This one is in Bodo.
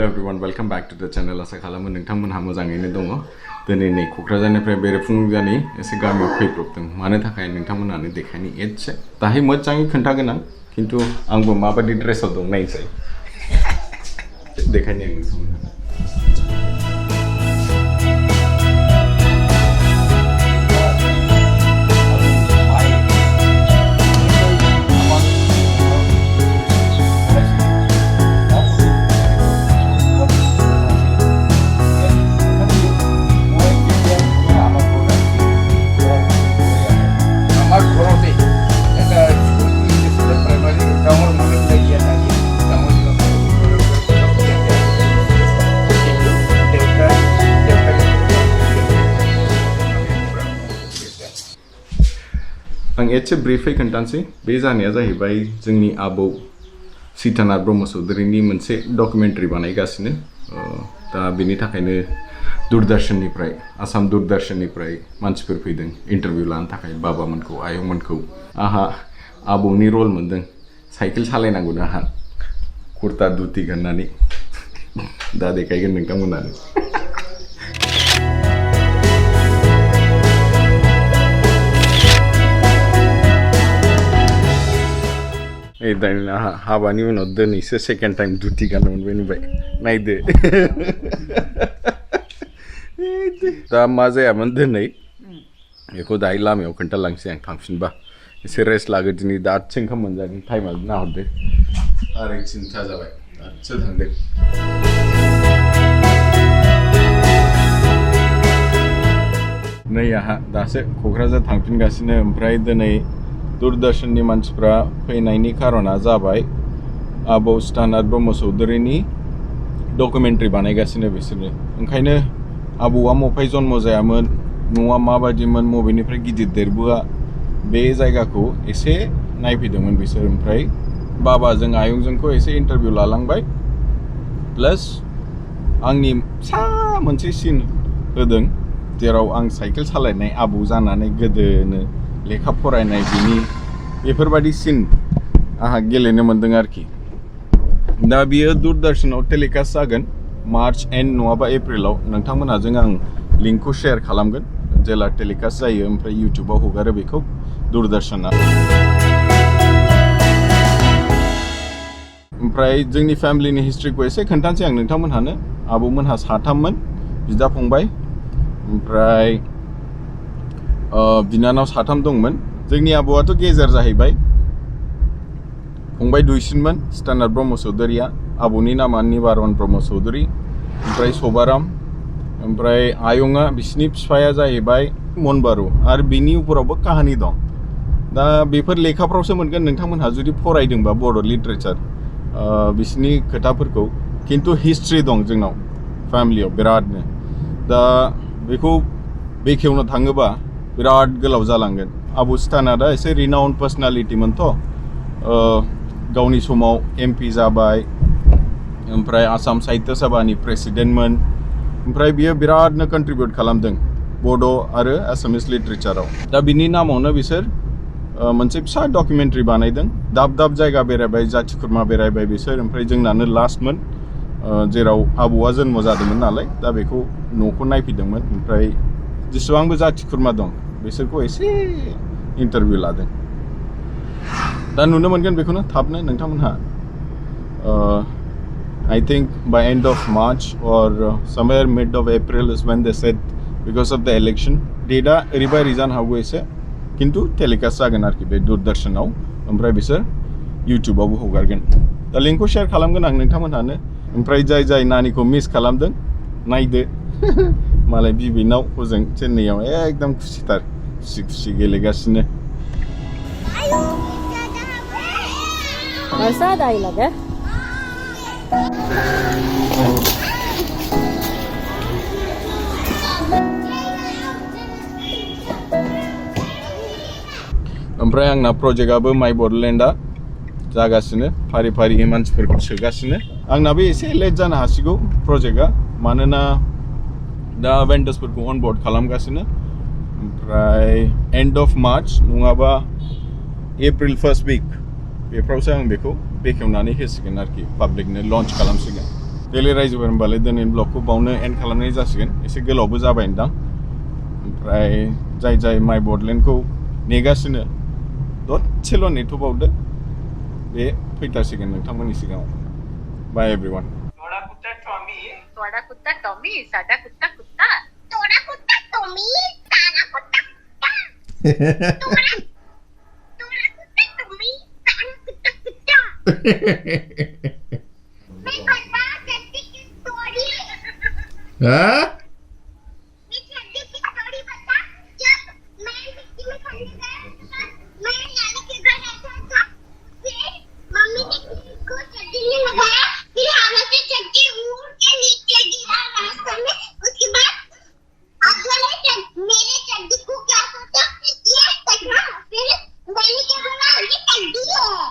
Hello everyone, welcome back to the channel. Asa khalamo nोंथांमोनहा मोजाङैनो दङ दिनै नै क'क्राझारनिफ्राय बेरेफुंजानि एसे गामियाव फैब्रबदों मानो थाखाय नोंथांमोनहानो देखायनि एसे दाहाय मोजाङै खोन्थागोन आं खिन्थु आंबो माबायदि ड्रेसआव दं नायसै देखायनि आं नोंथांमोनहा आं एसे ब्रीफै खोन्थानोसै बे जानाया जाहैबाय जोंनि आबौ सितानाथ ब्रह्म चौधुरीनि मोनसे डकुमेन्ट्रि बानायगासिनो दा बेनि थाखायनो दूरदर्शननिफ्राय आसाम दूरदर्शननिफ्राय मानसिफोर फैदों इन्टारभिउ लानो थाखाय बाबामोनखौ आयंमोनखौ आहा आबौनि रल मोनदों साइकेल सालायनांगौ आहा कुर्ता धुति गाननानै दा देखायगोन नोंथांमोनानो हाबानि उनाव दिनैसो सेकेन्ड टाइम धुति गाननो मोनबाय नुबाय नायदो दा मा जायामोन दिनै बेखौ दायो लामायाव खोन्थालांसै आं थांफिनबा एसे रेस्ट लागो दिनै दासो ओंखाम मोनजादों टाइमा नाहरदो 3:30 जाबाय दासो थांदों नै आहा दासो क'क्राझार थांफिनगासिनो ओमफ्राय दिनै दूरदर्शननि मानसिफ्रा फैनायनि खारना जाबाय आबौ सितानाथ ब्रह्म चौधुरीनि डकुमेन्ट्रि बानायगासिनो बिसोरो ओंखायनो आबौआ मफाय जन्म जायामोन न'आ माबायदिमोन मबेनिफ्राय गिदिर देरबोआ बे जायगाखौ एसे नायफैदोंमोन बिसोर ओमफ्राय बाबाजों आयंजोंखौ एसे इन्टारभिउ लालांबाय प्लास आंनि फिसा मोनसे सिन होदों जेराव आं साइकेल सालायनाय आबौ जानानै गोदोनो लेखा फरायनाय बिनि बेफोरबायदि सिन आहा गेलेनो मोनदों आरोखि दा बियो दूरदर्शनाव टेलिकास्ट जागोन मार्च एन्ड नङाबा एप्रिलाव नोंथांमोनाजों आं लिंकखौ शेयार खालामगोन जेला टेलिकास्ट जायो ओमफ्राय इउटुबाव हगारो बेखौ दूरदर्शना ओमफ्राय जोंनि फेमिलिनि हिस्ट्रिखौ एसे खोन्थानोसै आं नोंथांमोनहानो आबौमोनहा 3मोन बिदा फंबाय ओमफ्राय बिनानाव 3 दंमोन जोंनि आबौआथ' गेजेर जाहैबाय फंबाय दुइसिनमोन सितानाथ ब्रह्म चौधुरीया आबौनि नामा निबारन ब्रह्म चौधुरी ओमफ्राय सबाराम ओमफ्राय आयंआ बिसिनि बिफाया जाहैबाय मनबारु आरो बिनि उपरावबो काहानि दं दा बेफोर लेखाफ्रावसो मोनगोन नोंथांमोनहा जुदि फरायदोंबा बड' लिटारेचार बिसिनि खोथाफोरखौ खिन्थु हिस्ट्रि दं जोंनाव फेमिलियाव बिरादनो दा बेखौ बेखेवनो थाङोबा बिराद गोलाव जालांगोन आबौ सितानाथआ एसे रिनाउन्ड पार्सनालिटिमोनथ' गावनि समाव MP जाबाय ओमफ्राय आसाम साहित्य सभानि प्रेसिडेन्टमोन ओमफ्राय बियो बिरादनो कन्ट्रिबिउट खालामदों बड' आरो एसामिस लिटारेचाराव दा बिनि नामावनो बिसोर मोनसे फिसा डकुमेन्ट्रि बानायदों दाब दाब जायगा बेरायबाय जाथि खुरमा बेरायबाय बिसोर ओमफ्राय जोंनानो लास्टमोन जेराव आबौआ जन्म जादोंमोन नालाय दा बेखौ न'खौ नायफैदोंमोन ओमफ्राय जेसेबांबो जाथि खुरमा दं बिसोरखौ एसे इन्टारभिउ लादों दा नुनो मोनगोन बेखौनो थाबनो नोंथांमोनहा I think by end of March or somewhere mid of April is when they said because of the election डेटआ ओरैबायदि जानो हागौ एसे खिन्थु टेलिकास्ट जागोन आरोखि बे दूरदर्शनाव ओमफ्राय बिसोर इउटुबावबो हगारगोन दा लिंकखौ शेयार खालामगोन आं नोंथांमोनहानो ओमफ्राय जाय नानिखौ मिस खालामदों नायदो मालाय बिबैनाव हजों चेन्नाइआव एकदम खुसिथार खुसि गेलेगासिनो ओमफ्राय आंना प्रजेक्टआबो माइ बड'लेण्डआ जागासिनो फारि फारि मानसिफोरखौ सोगासिनो आंनाबो एसे लेट जानो हासिगौ प्रजेक्टआ मानोना दा भेन्डर्सफोरखौ अनबर्ड खालामगासिनो ओमफ्राय एन्ड अफ मार्च नङाबा एप्रिल फर्स्ट विक बेफ्रावसो आं बेखौ बेखेवनानै होसिगोन आरोखि पाब्लिकनो लन्च खालामसिगोन देलै रायजोफोर होनबालाय दिनैनि ब्लगखौ बावनो एन्ड खालामनाय जासिगोन एसे गोलावबो जाबाय नोंथां ओमफ्राय जाय माइ बडलेण्डखौ नेगासिनो दसेल' नेथ'बावदो बे फैथारसिगोन नोंथांमोननि सिगाङाव बाय एभ्रिवान तोड़ा कुत्ता टॉमी साडा कुत्ता कुत्ता तोड़ा कुत्ता टॉमी साडा कुत्ता कुत्ता तोड़ा कुत्ता टॉमी साडा कुत्ता कुत्ता मैं बता सकती की स्टोरी हाँ मैं छड्डी की स्टोरी बता जब मैं मिट्टी में खेलने गया मैं नानी के घर रहता था फिर मम्मी ने को छड्डी में लगाया फिर हवा से छड्डी उड़ के नीचे गिरा रास्ते में उसके बाद अगले मेरे छड्डी को क्या सोचा ये टकरा फिर मैंने क्या बोला ये छड्डी है